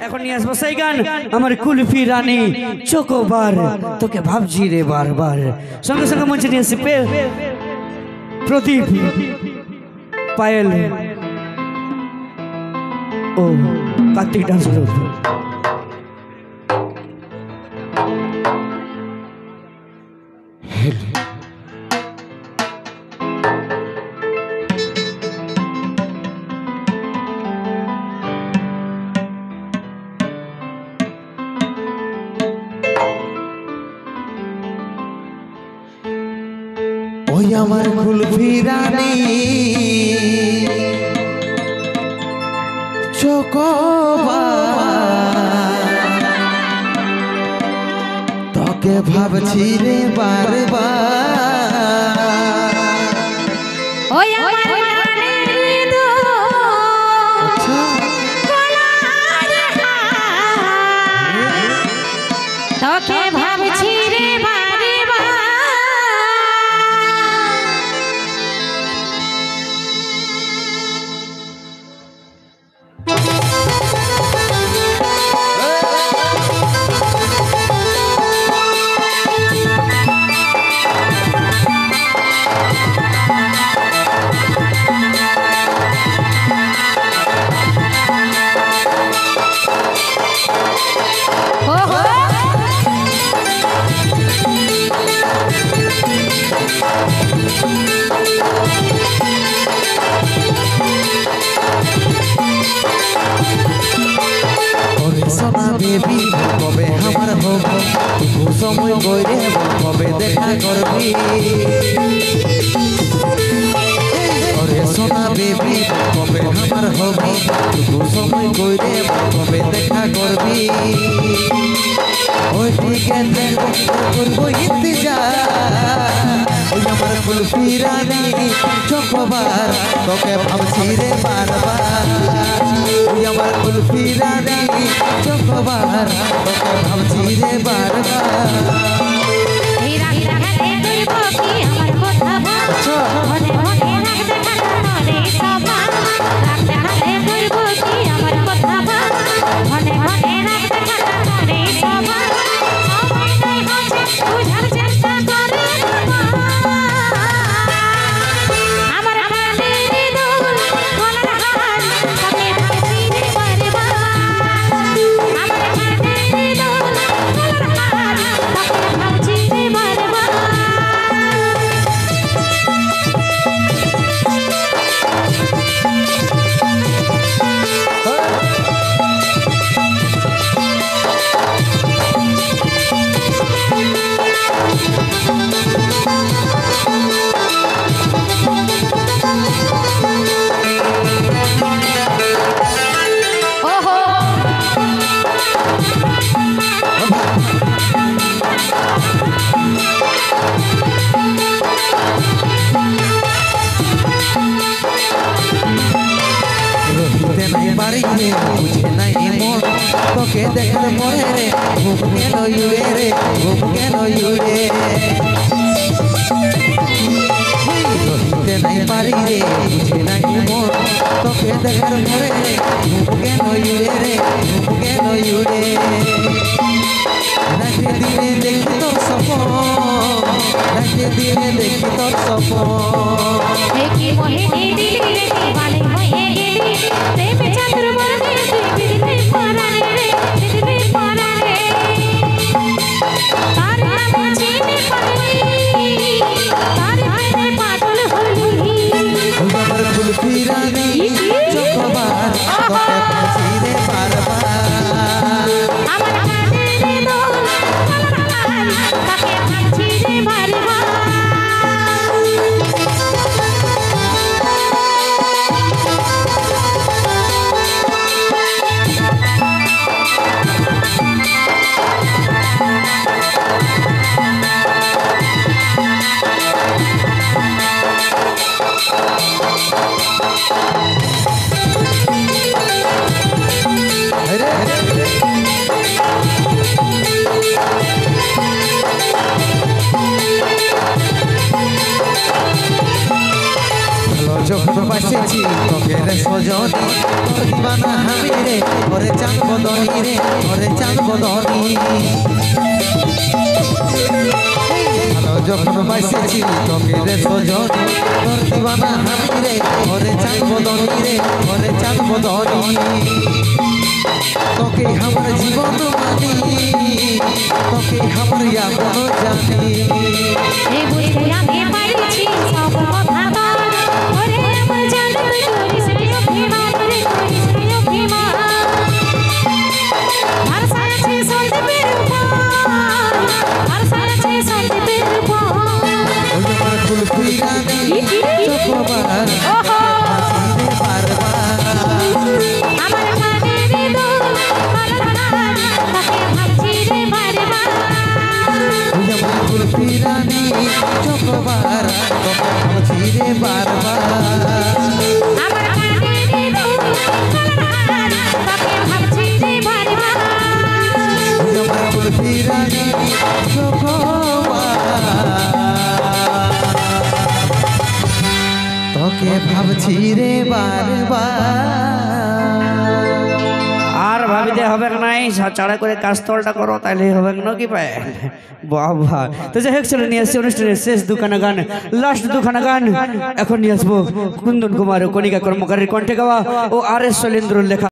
এখন নিয়ে আসবো সেই গান আমার কুলফি রানী চোকোবার তোকে ভাবছি রে বারবার। সঙ্গে সঙ্গে মঞ্চে নিয়ে আসি প্রদীপ, পায়েল ও কার্তিক ডান্স গ্রুপ। ওই আমার কুলফি রানী চোকোবার তোকে ভাবছি রে বারবার। ওই আমার রানীর তোকে ভাবছি রে বারবার। সোনা বেবি কবে আমার হব তবু সময় কইরে কবে দেখা করবি। ওরে সোনা বেবি কবে আমার হব তবু সময় কইরে কবে দেখা করবি। ওই ঠিক আছে করবো ইন্তজার। ওই আমার কুলফি রানী চোকোবার তোকে ভাবছি রে বারবার। ওই আমার কুলফি রানী চোকোবার তোকে ভাবছি রে বারবার। বুঝে নাই মন তোকে দেখার পরে রে ঘুম গেল উড়ে রে ঘুম গেল উড়ে। রহিতে নাই পারি রে বুঝে নাই মন তোকে দেখার পরে রে ঘুম গেল উড়ে রে ঘুম গেল উড়ে। রাতে দিনে দেখি তোর স্বপ্ন, রাতে দিনে দেখি তোর স্বপ্ন। দেখি মোহিনী দিলে দিবানে হয়ে গেলি প্রেমে চন্দ্রমা তুই দিলে পরানে রে দিলে পরানে তার নাম চিনে পাগলি তার প্রেমে পাগল হলি। আমার কুলফি রানী চোকোবার তোকে ভাবছি রে বারবার। আমার রানীর দোল তাকে ভাবছি রে বারবার। যখন বাসেছি তোকে রে সজনী তোর দিবানা আমি রে ওরে চাঁদ বদনি রে ওরে চাঁদ বদনি ভালো যখন বাসেছি তোকে রে সজন তোর দিবানা আমি রে ওরে চাঁদ বদনি রে ওরে চাঁদ বদনি তোকে আমার জীবন মানি তোকে আমার আপন জানি এই বুঝতে আমি পাইছি সব কথা ওরে আমার জান তুই করিস রে অভিমান রে করিস রে অভিমান ভরসা আছে সন্দীপের উপর ভরসা আছে সন্দীপের উপর ওই আমার কুলফি রানী চকবার আমার কানে রে দো তাকে ভাবছি রে বারবার ওই আমার কুলফি রানী চকবার ছিড়ে বারবার আমার কানে রে দো তাকে ভাবছি রে বারবার ওই আমার কুলফি রানী চকবার তোকে ভাবছি রে বারবার আর ভাবিতে হবে নাই চাড়া করে কাজতলটা করো তাইলে হবে না কি পায় বাবা তো যাই হোক চলে নিয়ে আসছি অনুষ্ঠানের শেষ দুখানা গান লাস্ট দুখানা গান এখন নিয়ে আসবো কুন্দন কুমার ও কণিকা কর্মকারের কণ্ঠে গাওয়া ও আর এস শৈলেন্দ্র লেখা